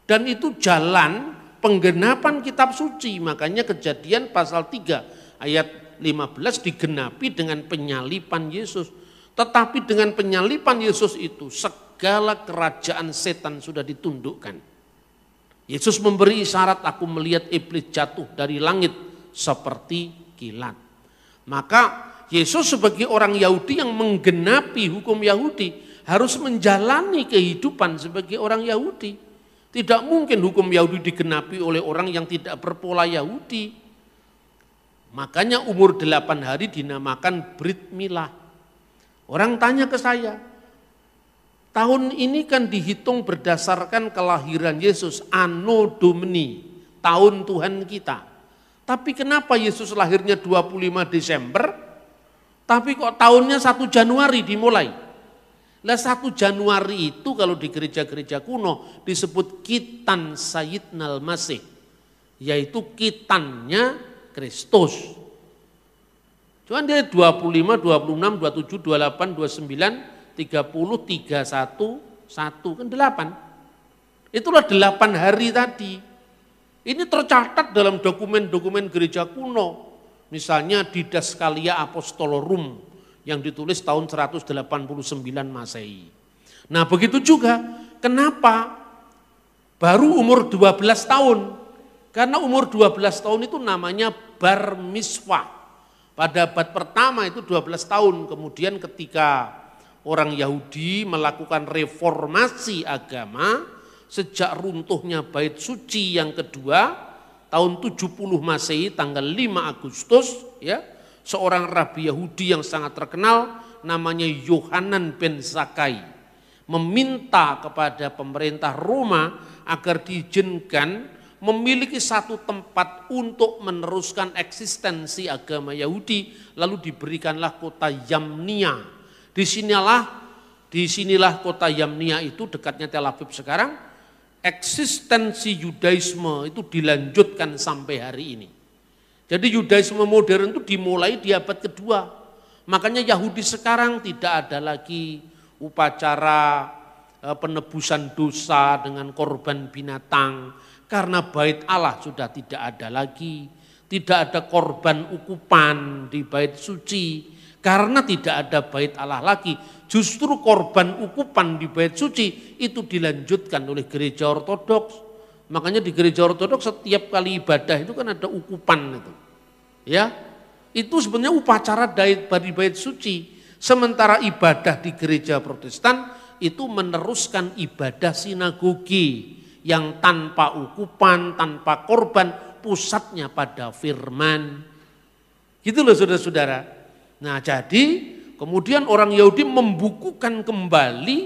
Dan itu jalan penggenapan kitab suci. Makanya Kejadian pasal 3 ayat 15 digenapi dengan penyalipan Yesus. Tetapi dengan penyalipan Yesus itu segala kerajaan setan sudah ditundukkan. Yesus memberi isyarat, aku melihat iblis jatuh dari langit seperti kilat. Maka Yesus sebagai orang Yahudi yang menggenapi hukum Yahudi harus menjalani kehidupan sebagai orang Yahudi. Tidak mungkin hukum Yahudi digenapi oleh orang yang tidak berpola Yahudi. Makanya umur 8 hari dinamakan Brit Milah. Orang tanya ke saya, tahun ini kan dihitung berdasarkan kelahiran Yesus, Anno Domini, tahun Tuhan kita. Tapi kenapa Yesus lahirnya 25 Desember, tapi kok tahunnya 1 Januari dimulai? Lah 1 Januari itu kalau di gereja-gereja kuno disebut Kitan Sayyidnal Masih, yaitu kitannya Kristus. Cuman dia 25, 26, 27, 28, 29, 30, 31, 1, kan 8. Itulah 8 hari tadi. Ini tercatat dalam dokumen-dokumen gereja kuno. Misalnya Didaskalia Apostolorum yang ditulis tahun 189 Masehi. Nah begitu juga, kenapa baru umur 12 tahun? Karena umur 12 tahun itu namanya bar miswah. Pada abad pertama itu 12 tahun, kemudian ketika orang Yahudi melakukan reformasi agama, sejak runtuhnya Bait Suci yang kedua, tahun 70 Masehi tanggal 5 Agustus, ya, seorang rabi Yahudi yang sangat terkenal namanya Yohanan ben Zakkai meminta kepada pemerintah Roma agar diizinkan memiliki satu tempat untuk meneruskan eksistensi agama Yahudi, lalu diberikanlah kota Yamnia. Disinilah kota Yamnia itu dekatnya Tel Aviv sekarang, eksistensi Yudaisme itu dilanjutkan sampai hari ini. Jadi Yudaisme modern itu dimulai di abad kedua. Makanya Yahudi sekarang tidak ada lagi upacara penebusan dosa dengan korban binatang, karena bait Allah sudah tidak ada lagi, tidak ada korban ukupan di bait suci, karena tidak ada bait Allah lagi. Justru korban ukupan di bait suci itu dilanjutkan oleh gereja ortodoks. Makanya di gereja ortodoks setiap kali ibadah itu kan ada ukupan itu. Ya, itu sebenarnya upacara dari bait suci. Sementara ibadah di gereja Protestan itu meneruskan ibadah sinagogi yang tanpa ukupan, tanpa korban, pusatnya pada firman. Gitu loh saudara-saudara. Nah jadi kemudian orang Yahudi membukukan kembali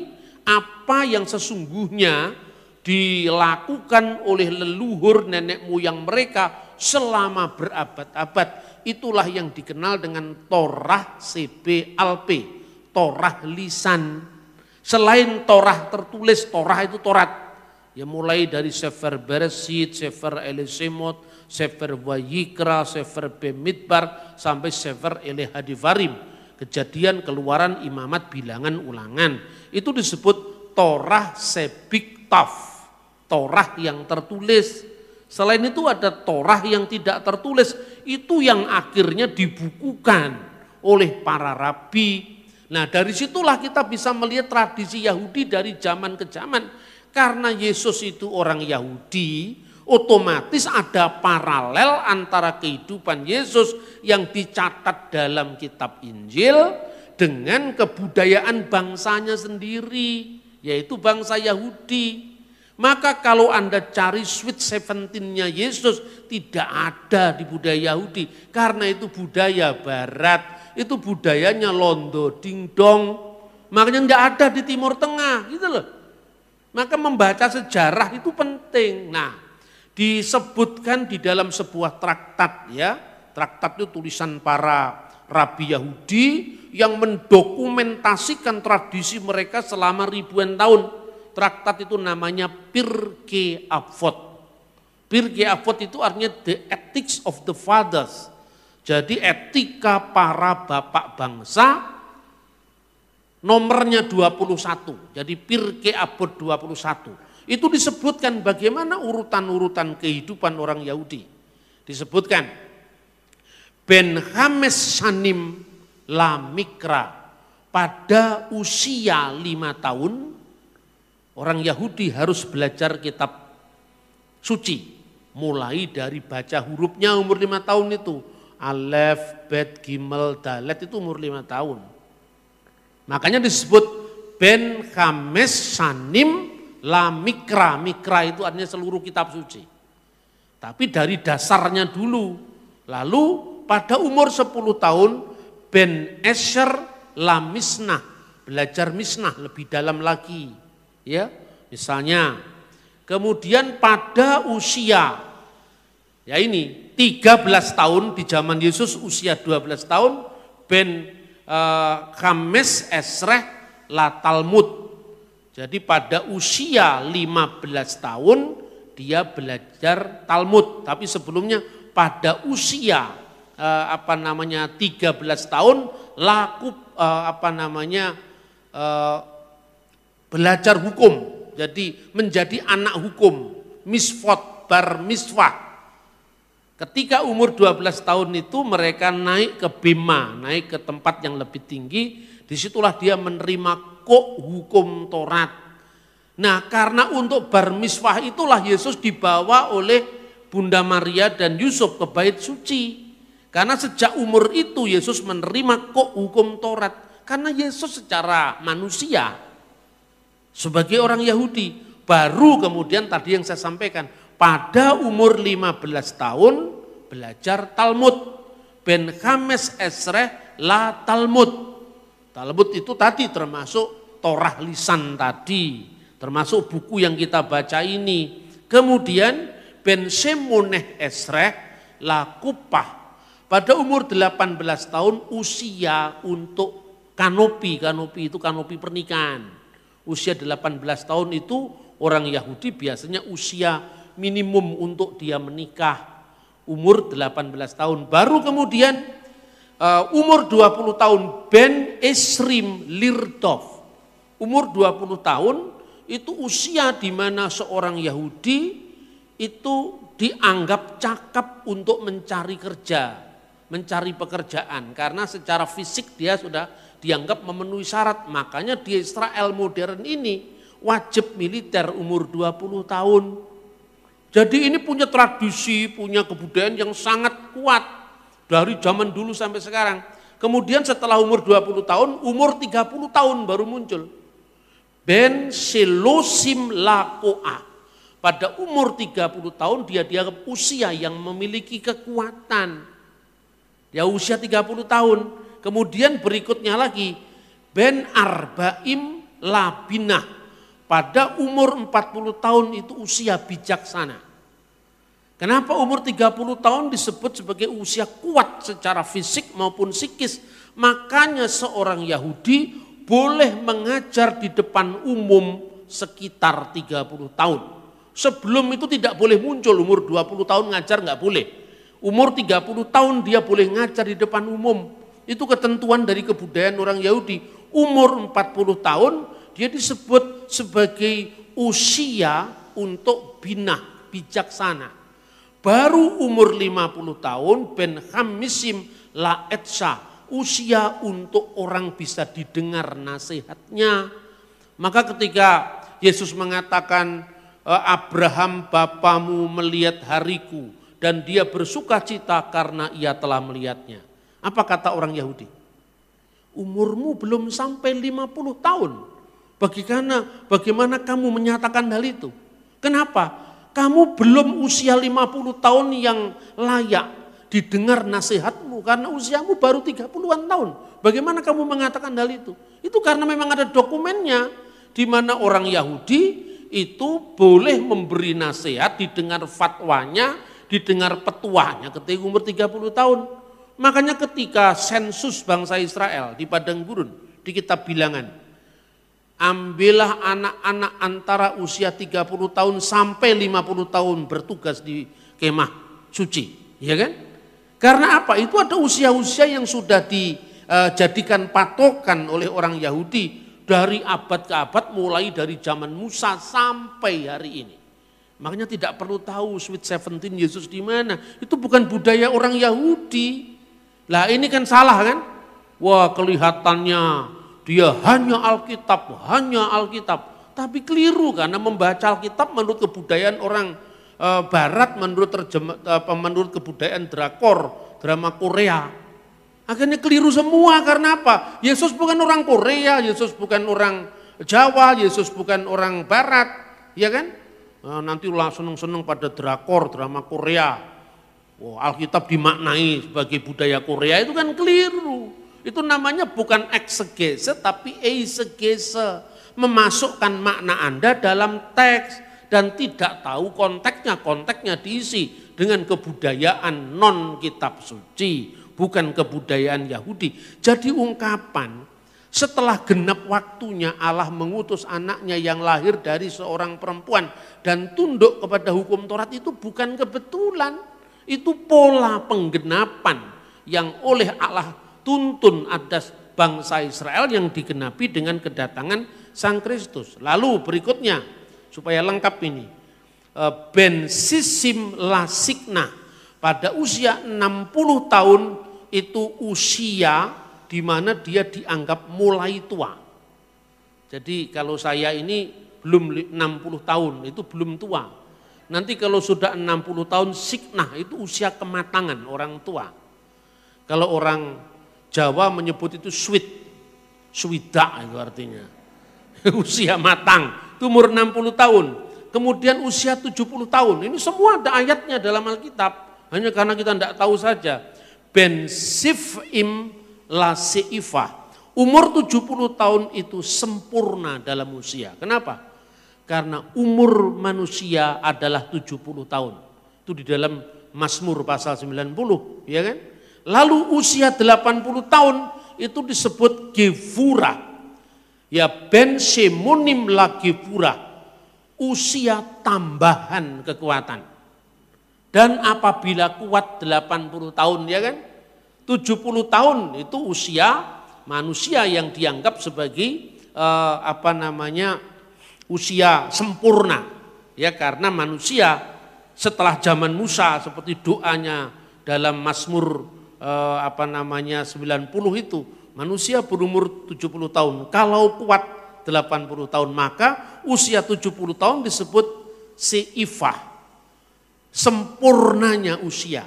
apa yang sesungguhnya dilakukan oleh leluhur nenek moyang mereka selama berabad-abad. Itulah yang dikenal dengan Torah CBLP, Torah lisan. Selain Torah tertulis, Torah itu Torat. Ya mulai dari Sefer Bereshit, Sefer Elesemot, Sefer Vayikra, Sefer Bemidbar, sampai Sefer Elehadivarim. Kejadian, Keluaran, Imamat, Bilangan, Ulangan. Itu disebut Torah Sebiktav, Torah yang tertulis. Selain itu ada Torah yang tidak tertulis, itu yang akhirnya dibukukan oleh para rabi. Nah dari situlah kita bisa melihat tradisi Yahudi dari zaman ke zaman. Karena Yesus itu orang Yahudi, otomatis ada paralel antara kehidupan Yesus yang dicatat dalam kitab Injil dengan kebudayaan bangsanya sendiri, yaitu bangsa Yahudi. Maka kalau Anda cari Sweet Seventeen-nya Yesus tidak ada di budaya Yahudi. Karena itu budaya barat, itu budayanya londo dingdong. Makanya enggak ada di Timur Tengah gitu loh. Maka membaca sejarah itu penting. Nah disebutkan di dalam sebuah traktat ya. Traktat itu tulisan para rabi Yahudi yang mendokumentasikan tradisi mereka selama ribuan tahun. Traktat itu namanya Pirkei Avot. Pirkei Avot itu artinya the ethics of the fathers. Jadi etika para bapak bangsa nomornya 21. Jadi Pirkei Avot 21. Itu disebutkan bagaimana urutan-urutan kehidupan orang Yahudi. Disebutkan Ben Hames Shanim La Mikra, pada usia 5 tahun orang Yahudi harus belajar kitab suci. Mulai dari baca hurufnya umur 5 tahun itu. Alef, Bet, Gimel, Dalet itu umur 5 tahun. Makanya disebut Ben Hames Shanim La Mikra. Mikra itu artinya seluruh kitab suci. Tapi dari dasarnya dulu. Lalu pada umur 10 tahun Ben Esher La Misnah. Belajar Misnah lebih dalam lagi. Ya, misalnya kemudian pada usia ya ini 13 tahun di zaman Yesus usia 12 tahun Ben Hames Esreh La Talmud. Jadi pada usia 15 tahun dia belajar Talmud, tapi sebelumnya pada usia 13 tahun belajar hukum, jadi menjadi anak hukum, misfot, bar miswah. Ketika umur 12 tahun itu mereka naik ke Bema, naik ke tempat yang lebih tinggi, disitulah dia menerima kok hukum Taurat. Nah karena untuk bar miswah itulah Yesus dibawa oleh Bunda Maria dan Yusuf ke bait suci. Karena sejak umur itu Yesus menerima kok hukum Taurat. Karena Yesus secara manusia, sebagai orang Yahudi, baru kemudian tadi yang saya sampaikan, pada umur 15 tahun belajar Talmud. Ben Hames Esreh La Talmud. Talmud itu tadi termasuk Torah lisan tadi, termasuk buku yang kita baca ini. Kemudian Ben Shemoneh Esreh La Kupah. Pada umur 18 tahun usia untuk kanopi itu kanopi pernikahan. Usia 18 tahun itu orang Yahudi biasanya usia minimum untuk dia menikah. Umur 18 tahun. Baru kemudian umur 20 tahun Ben Esrim Lirdov. Umur 20 tahun itu usia di mana seorang Yahudi itu dianggap cakap untuk mencari kerja, mencari pekerjaan. Karena secara fisik dia sudah dianggap memenuhi syarat. Makanya di Israel modern ini wajib militer umur 20 tahun. Jadi ini punya tradisi, punya kebudayaan yang sangat kuat dari zaman dulu sampai sekarang. Kemudian setelah umur 20 tahun, umur 30 tahun baru muncul Ben Shelosim Lakoa. Pada umur 30 tahun dia dianggap usia yang memiliki kekuatan. Dia usia 30 tahun. Kemudian berikutnya lagi, ben arba'im labinah. Pada umur 40 tahun itu usia bijaksana. Kenapa umur 30 tahun disebut sebagai usia kuat secara fisik maupun psikis? Makanya seorang Yahudi boleh mengajar di depan umum sekitar 30 tahun. Sebelum itu tidak boleh muncul, umur 20 tahun ngajar nggak boleh. Umur 30 tahun dia boleh ngajar di depan umum. Itu ketentuan dari kebudayaan orang Yahudi. Umur 40 tahun dia disebut sebagai usia untuk binah, bijaksana. Baru umur 50 tahun ben hamisim la etsha, usia untuk orang bisa didengar nasihatnya. Maka ketika Yesus mengatakan Abraham bapamu melihat hariku dan dia bersuka cita karena ia telah melihatnya. Apa kata orang Yahudi? Umurmu belum sampai 50 tahun. Bagaimana kamu menyatakan hal itu? Kenapa? Kamu belum usia 50 tahun yang layak didengar nasihatmu karena usiamu baru 30-an tahun. Bagaimana kamu mengatakan hal itu? Itu karena memang ada dokumennya di mana orang Yahudi itu boleh memberi nasihat, didengar fatwanya, didengar petuahnya ketika umur 30 tahun. Makanya ketika sensus bangsa Israel di padang gurun, di kitab Bilangan, ambillah anak-anak antara usia 30 tahun sampai 50 tahun bertugas di kemah suci, ya kan? Karena apa? Itu ada usia-usia yang sudah dijadikan patokan oleh orang Yahudi dari abad ke abad, mulai dari zaman Musa sampai hari ini. Makanya tidak perlu tahu Sweet 17 Yesus di mana. Itu bukan budaya orang Yahudi. Lah ini kan salah kan? Wah, kelihatannya dia hanya Alkitab. Tapi keliru karena membaca Alkitab menurut kebudayaan orang Barat, menurut kebudayaan drama Korea. Akhirnya keliru semua karena apa? Yesus bukan orang Korea, Yesus bukan orang Jawa, Yesus bukan orang Barat, ya kan? Nanti seneng-seneng pada drama Korea. Alkitab dimaknai sebagai budaya Korea, itu kan keliru. Itu namanya bukan eksegese tapi eisegese. Memasukkan makna Anda dalam teks dan tidak tahu konteksnya diisi dengan kebudayaan non kitab suci, bukan kebudayaan Yahudi. Jadi ungkapan setelah genap waktunya Allah mengutus anaknya yang lahir dari seorang perempuan dan tunduk kepada hukum Taurat itu bukan kebetulan. Itu pola penggenapan yang oleh Allah tuntun atas bangsa Israel yang digenapi dengan kedatangan Sang Kristus. Lalu berikutnya supaya lengkap ini, ben sisim lasikna, pada usia 60 tahun itu usia di mana dia dianggap mulai tua. Jadi kalau saya ini belum 60 tahun itu belum tua. Nanti kalau sudah 60 tahun siknah itu usia kematangan orang tua. Kalau orang Jawa menyebut itu swida itu artinya. Usia matang, itu umur 60 tahun. Kemudian usia 70 tahun, ini semua ada ayatnya dalam Alkitab. Hanya karena kita tidak tahu saja. Ben sif'im la se'ifah. Umur 70 tahun itu sempurna dalam usia. Kenapa? Karena umur manusia adalah 70 tahun. Itu di dalam Mazmur pasal 90, ya kan? Lalu usia 80 tahun itu disebut gevura. Ya ben semonim la gevura. Usia tambahan kekuatan. Dan apabila kuat 80 tahun, ya kan? 70 tahun itu usia manusia yang dianggap sebagai usia sempurna, ya, karena manusia setelah zaman Musa seperti doanya dalam Mazmur 90 itu, manusia berumur 70 tahun. Kalau kuat 80 tahun maka usia 70 tahun disebut seifah, sempurnanya usia.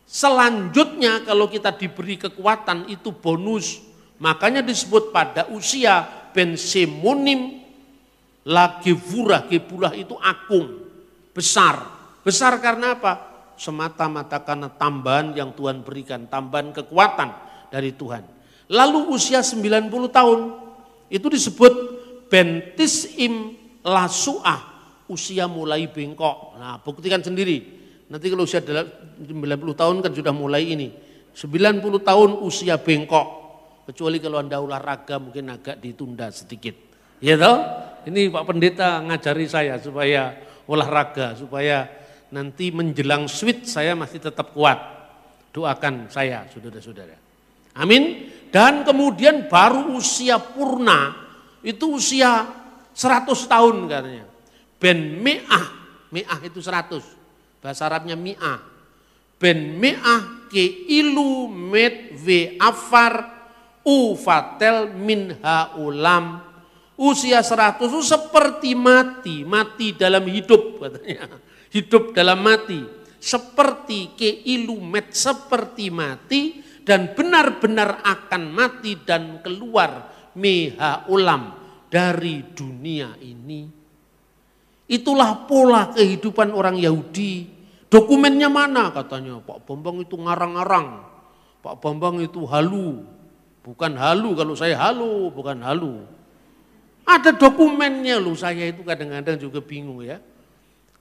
Selanjutnya kalau kita diberi kekuatan itu bonus, makanya disebut pada usia ben semonim la gevura itu agung, besar. Besar karena apa? semata-mata karena tambahan yang Tuhan berikan, tambahan kekuatan dari Tuhan. Lalu usia 90 tahun, itu disebut bentis im lasu'ah, usia mulai bengkok. Nah, buktikan sendiri. Nanti kalau usia 90 tahun kan sudah mulai ini. 90 tahun usia bengkok. Kecuali kalau Anda olahraga mungkin agak ditunda sedikit. Ya toh? Ini Pak Pendeta ngajari saya supaya olahraga, supaya nanti menjelang sweet saya masih tetap kuat. Doakan saya, saudara-saudara. Amin. Dan kemudian baru usia purna, itu usia 100 tahun katanya. Ben mi'ah itu 100. Bahasa Arabnya mi'ah. Ben mi'ah ke ilu med ve afar ufatel min haulam. Usia 100 itu seperti mati, mati dalam hidup katanya. Hidup dalam mati. Seperti ke ilu med, seperti mati dan benar-benar akan mati dan keluar meha ulam dari dunia ini. Itulah pola kehidupan orang Yahudi. Dokumennya mana katanya? Pak Bambang itu ngarang-ngarang. Pak Bambang itu halu. Bukan halu, kalau saya halu, bukan halu. Ada dokumennya loh, saya itu kadang-kadang juga bingung ya.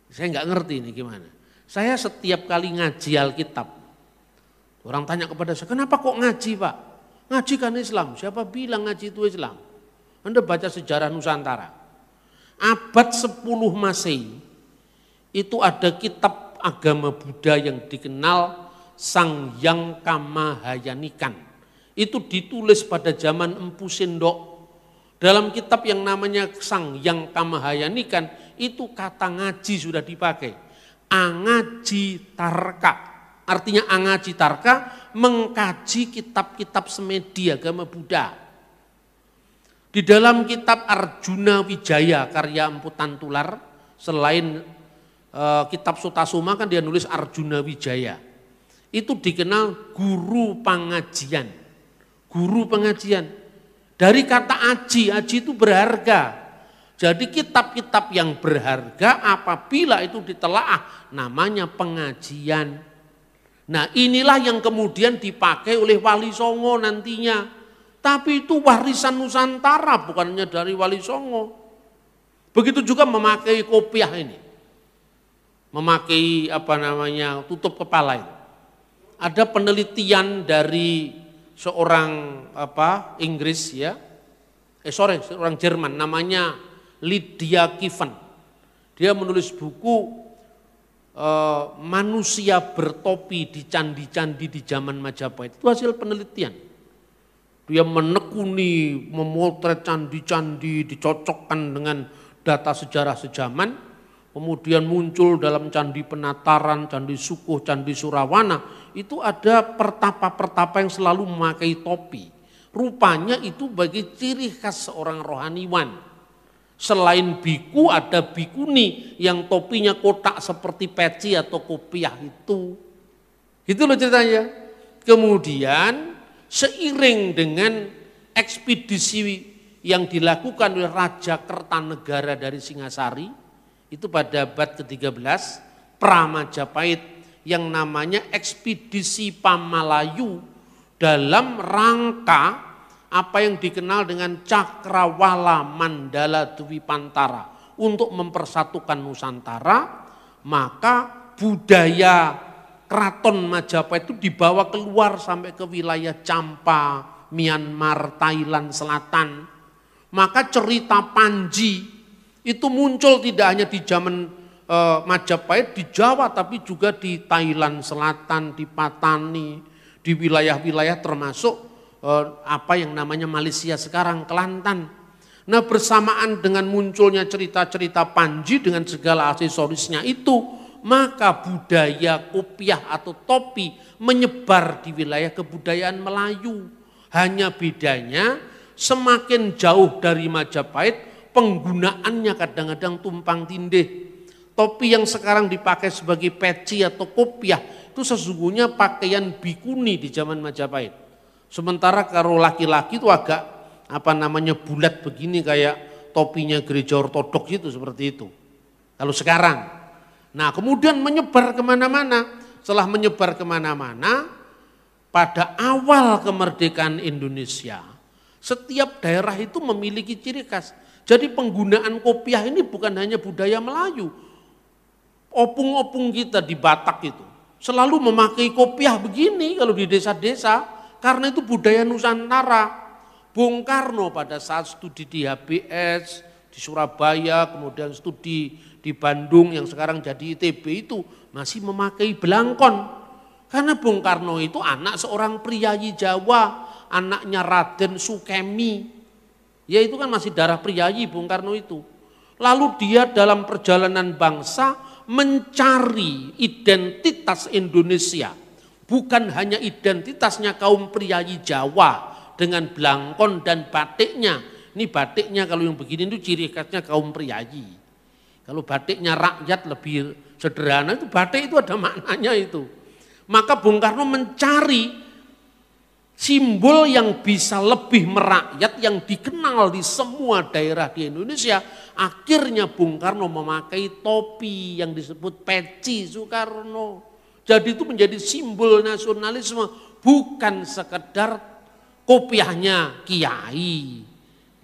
Saya nggak ngerti ini gimana. Saya setiap kali ngaji Alkitab, orang tanya kepada saya, kenapa kok ngaji Pak? Ngaji kan Islam, siapa bilang ngaji itu Islam? Anda baca sejarah Nusantara. Abad 10 Masehi, itu ada kitab agama Buddha yang dikenal Sangyang Kamahayanikan. Itu ditulis pada zaman Empu Sendok. Dalam kitab yang namanya Sangyang Kamahayanikan, itu kata ngaji sudah dipakai. Angaji Tarka. Artinya Angaji Tarka mengkaji kitab-kitab semedi agama Buddha. Di dalam kitab Arjuna Wijaya karya Empu Tantular, selain kitab Sutasoma kan dia nulis Arjuna Wijaya. Itu dikenal guru pengajian. Guru pengajian. Dari kata aji, aji itu berharga. Jadi kitab-kitab yang berharga apabila itu ditelaah namanya pengajian. Nah inilah yang kemudian dipakai oleh Wali Songo nantinya. Tapi itu warisan Nusantara bukannya dari Wali Songo. Begitu juga memakai kopiah ini. Memakai tutup kepala itu. Ada penelitian dari seorang Inggris ya. Seorang Jerman namanya Lydia Kiven. Dia menulis buku manusia bertopi di candi-candi di zaman Majapahit. Itu hasil penelitian. Dia menekuni, memotret candi-candi, dicocokkan dengan data sejarah sejaman. Kemudian muncul dalam candi Penataran, candi Sukuh, candi Surawana. Itu ada pertapa-pertapa yang selalu memakai topi. Rupanya itu bagi ciri khas seorang rohaniwan. Selain biku ada bikuni yang topinya kotak seperti peci atau kopiah itu. Itu loh ceritanya. Kemudian seiring dengan ekspedisi yang dilakukan oleh Raja Kertanegara dari Singasari, itu pada abad ke-13, Pramajapahit yang namanya ekspedisi Pamalayu dalam rangka apa yang dikenal dengan Cakrawala Mandala Dwipantara untuk mempersatukan Nusantara, maka budaya Keraton Majapahit itu dibawa keluar sampai ke wilayah Champa, Myanmar, Thailand Selatan. Maka cerita Panji itu muncul tidak hanya di zaman Majapahit di Jawa tapi juga di Thailand Selatan, di Patani, di wilayah-wilayah termasuk apa yang namanya Malaysia sekarang, Kelantan. Nah bersamaan dengan munculnya cerita-cerita Panji dengan segala aksesorisnya itu, maka budaya kopiah atau topi menyebar di wilayah kebudayaan Melayu. Hanya bedanya semakin jauh dari Majapahit penggunaannya kadang-kadang tumpang tindih. Topi yang sekarang dipakai sebagai peci atau kopiah itu sesungguhnya pakaian bikuni di zaman Majapahit. Sementara kalau laki-laki itu agak bulat begini kayak topinya gereja ortodoks itu seperti itu. Kalau sekarang. Nah kemudian menyebar kemana-mana. setelah menyebar kemana-mana, pada awal kemerdekaan Indonesia, setiap daerah itu memiliki ciri khas. Jadi penggunaan kopiah ini bukan hanya budaya Melayu. Opung-opung kita di Batak itu selalu memakai kopiah begini kalau di desa-desa, karena itu budaya Nusantara. Bung Karno pada saat studi di HBS, di Surabaya, kemudian studi di Bandung yang sekarang jadi ITB itu masih memakai belangkon. Karena Bung Karno itu anak seorang priyayi Jawa, anaknya Raden Sukemi. Ya itu kan masih darah priyayi Bung Karno itu. Lalu dia dalam perjalanan bangsa mencari identitas Indonesia. Bukan hanya identitasnya kaum priyayi Jawa dengan belangkon dan batiknya. Ini batiknya kalau yang begini itu ciri khasnya kaum priyayi. Kalau batiknya rakyat lebih sederhana itu batik itu ada maknanya itu. Maka Bung Karno mencari simbol yang bisa lebih merakyat, yang dikenal di semua daerah di Indonesia. Akhirnya Bung Karno memakai topi yang disebut peci Soekarno. Jadi itu menjadi simbol nasionalisme, bukan sekedar kopiahnya kiai.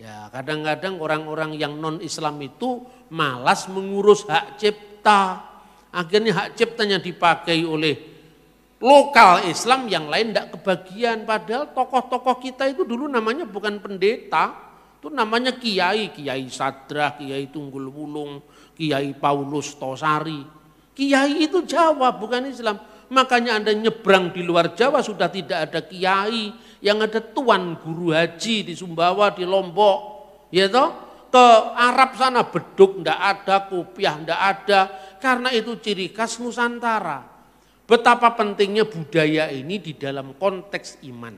Ya, kadang-kadang orang-orang yang non-Islam itu malas mengurus hak cipta. Akhirnya hak ciptanya dipakai oleh lokal Islam, yang lain tidak kebagian. Padahal tokoh-tokoh kita itu dulu namanya bukan pendeta, itu namanya kiai, Kiai Sadrah, Kiai Tunggul Wulung, Kiai Paulus Tosari. Kiai itu Jawa bukan Islam. Makanya Anda nyebrang di luar Jawa sudah tidak ada kiai, yang ada tuan guru haji di Sumbawa, di Lombok, ya toh. Ke Arab sana beduk ndak ada, kopiah ndak ada, karena itu ciri khas Nusantara. Betapa pentingnya budaya ini di dalam konteks iman.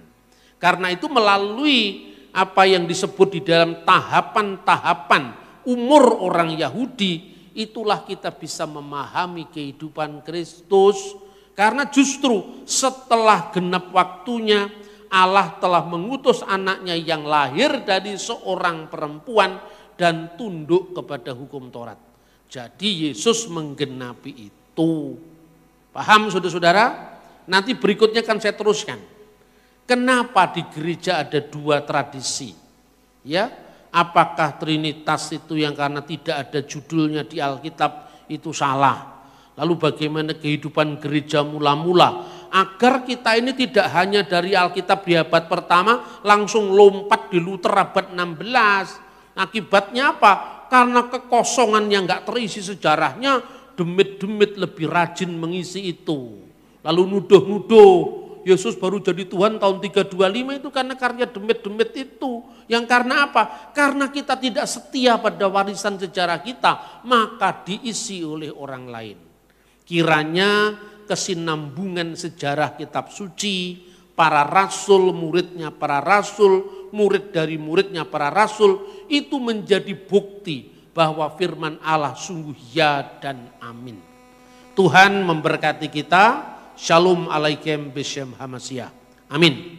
Karena itu melalui apa yang disebut di dalam tahapan-tahapan umur orang Yahudi, itulah kita bisa memahami kehidupan Kristus. Karena justru setelah genap waktunya, Allah telah mengutus anaknya yang lahir dari seorang perempuan dan tunduk kepada hukum Taurat. Jadi Yesus menggenapi itu. Paham saudara-saudara? Nanti berikutnya kan saya teruskan. Kenapa di gereja ada dua tradisi? Ya, apakah Trinitas itu yang karena tidak ada judulnya di Alkitab itu salah? Lalu bagaimana kehidupan gereja mula-mula? Agar kita ini tidak hanya dari Alkitab di abad pertama langsung lompat di Luther abad 16. Akibatnya apa? Karena kekosongan yang enggak terisi sejarahnya, demit-demit lebih rajin mengisi itu. Lalu nuduh-nuduh, Yesus baru jadi Tuhan tahun 325 itu karena karya demit-demit itu. Yang karena apa? Karena kita tidak setia pada warisan sejarah kita, maka diisi oleh orang lain. Kiranya kesinambungan sejarah kitab suci, para rasul, muridnya para rasul, murid dari muridnya para rasul, itu menjadi bukti bahwa firman Allah sungguh ya dan amin. Tuhan memberkati kita. Shalom alaikum b'shem Hamasyah. Amin.